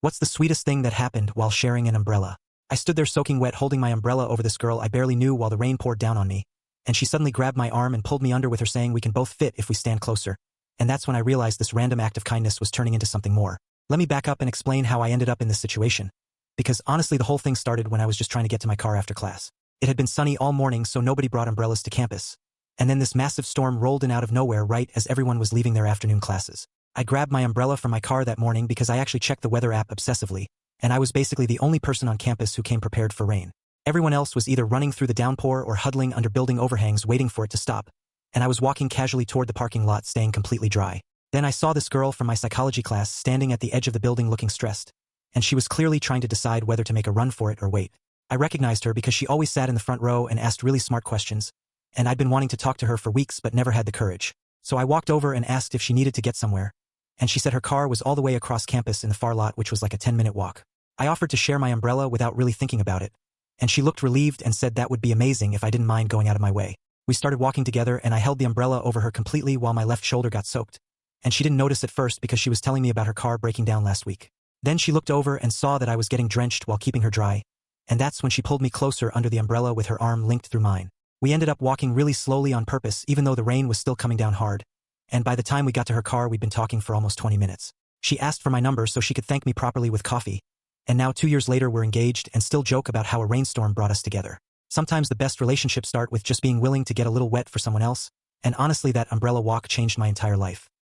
What's the sweetest thing that happened while sharing an umbrella? I stood there soaking wet holding my umbrella over this girl I barely knew while the rain poured down on me, and she suddenly grabbed my arm and pulled me under with her saying we can both fit if we stand closer. And that's when I realized this random act of kindness was turning into something more. Let me back up and explain how I ended up in this situation. Because honestly the whole thing started when I was just trying to get to my car after class. It had been sunny all morning so nobody brought umbrellas to campus. And then this massive storm rolled in out of nowhere right as everyone was leaving their afternoon classes. I grabbed my umbrella from my car that morning because I actually checked the weather app obsessively, and I was basically the only person on campus who came prepared for rain. Everyone else was either running through the downpour or huddling under building overhangs waiting for it to stop, and I was walking casually toward the parking lot staying completely dry. Then I saw this girl from my psychology class standing at the edge of the building looking stressed, and she was clearly trying to decide whether to make a run for it or wait. I recognized her because she always sat in the front row and asked really smart questions, and I'd been wanting to talk to her for weeks but never had the courage. So I walked over and asked if she needed to get somewhere, and she said her car was all the way across campus in the far lot which was like a 10-minute walk. I offered to share my umbrella without really thinking about it, and she looked relieved and said that would be amazing if I didn't mind going out of my way. We started walking together and I held the umbrella over her completely while my left shoulder got soaked, and she didn't notice at first because she was telling me about her car breaking down last week. Then she looked over and saw that I was getting drenched while keeping her dry, and that's when she pulled me closer under the umbrella with her arm linked through mine. We ended up walking really slowly on purpose even though the rain was still coming down hard, and by the time we got to her car we'd been talking for almost 20 minutes. She asked for my number so she could thank me properly with coffee, and now 2 years later we're engaged and still joke about how a rainstorm brought us together. Sometimes the best relationships start with just being willing to get a little wet for someone else, and honestly that umbrella walk changed my entire life.